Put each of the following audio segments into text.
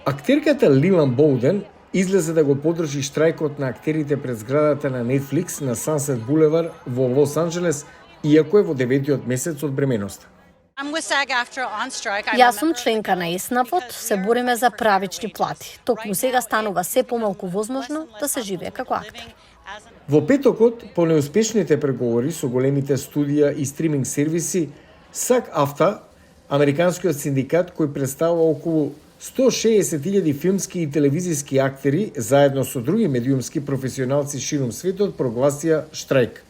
Актерката Лилан Боуден излезе да го подржи штрајкот на актерите пред зградата на Netflix на Сансет Булевар во Лос Анџелес, иако е во 9-тиот месец од бременоста. Јас сум членка на ЕСНАФ-от, се бориме за правични плати. Токму сега станува се помалку возможно да се живее како актер. Во петокот, по неуспешните преговори со големите студија и стриминг сервиси, SAG-AFTRA, американскиот синдикат кој представува околу 160.000 филмски и телевизиски актери, заедно со други медиумски професионалци ширум светот, прогласија штрајк.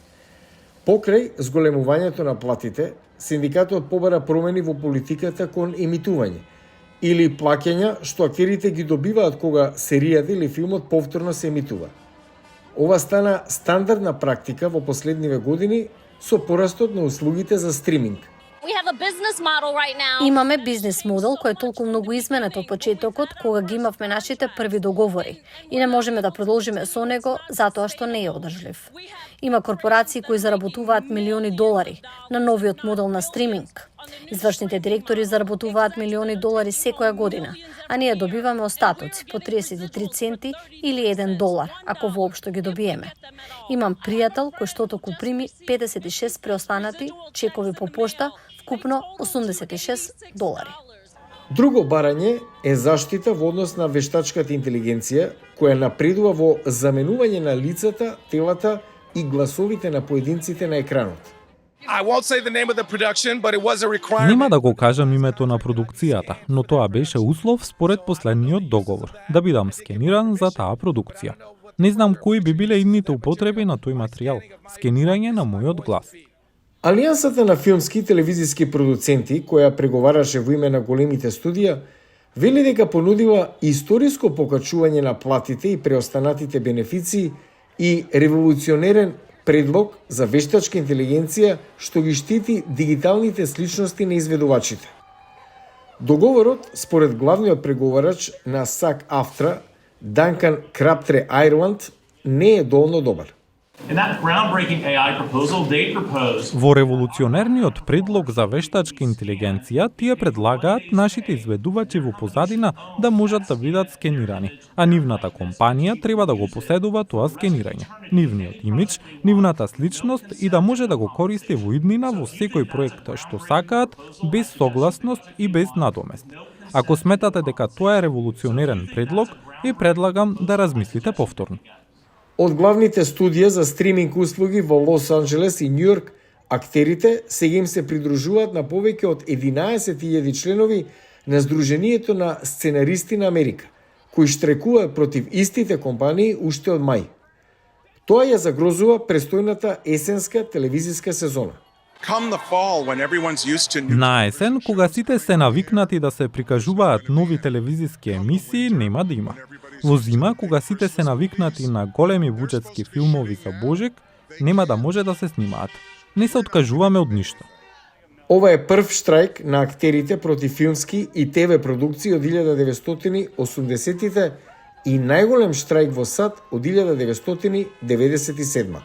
Покрај зголемувањето на платите, синдикатот побара промени во политиката кон емитување или плаќања што актерите ги добиваат кога серијата или филмот повторно се емитува. Ова стана стандардна практика во последниве години со порастот на услугите за стриминг. Имаме бизнес модел кој е толку многу изменет од почетокот кога ги имавме нашите први договори и не можеме да продолжиме со него затоа што не е одржлив. Има корпорации кои заработуваат милиони долари на новиот модел на стриминг. Извршните директори заработуваат милиони долари секоја година, а ние добиваме остатоци по 33 центи или $1, ако воопшто ги добиеме. Имам пријател кој што току прими 56 преостанати чекови по пошта, вкупно $86. Друго барање е заштита во однос на вештачката интелигенција, која напредува во заменување на лицата, телата и гласовите на поединците на екранот. Нема да го кажам името на продукцијата, но тоа беше услов според последниот договор, да бидам скениран за таа продукција. Не знам кои би биле идните употреби на тој материјал, скенирање на мојот глас. Алијансата на филмски и телевизиски продуценти, која преговараше во име на големите студија, вели дека понудила историско покачување на платите и преостанатите бенефиции и револуционерен предлог за вештачка интелигенција што ги штити дигиталните сличности на изведувачите. Договорот, според главниот преговарач на SAG-AFTRA, Данкан Краптре Ајрланд, не е доволно добар. Во револуционерниот предлог за вештачка интелигенција, тие предлагаат нашите изведувачи во позадина да можат да бидат скенирани, а нивната компанија треба да го поседува тоа скенирање, нивниот имидж, нивната сличност и да може да го користи во иднина во секој проект што сакаат, без согласност и без надомест. Ако сметате дека тоа е револуционерен предлог, ви предлагам да размислите повторно. Од главните студија за стриминг услуги во Лос Анџелес и Њујорк, актерите сега им се придружуваат на повеќе од 11.000 членови на Сдруженијето на сценаристи на Америка, кои штрекуваат против истите компании уште од мај. Тоа ја загрозува престојната есенска телевизиска сезона. На есен, кога сите се навикнати да се прикажуваат нови телевизиски емисии, нема да има. Во зима, кога сите се навикнати на големи буџетски филмови за Божек, нема да може да се снимаат. Не се откажуваме од ништо. Ова е прв штрајк на актерите против филмски и ТВ продукции од 1980-тите и најголем штрајк во САД од 1997.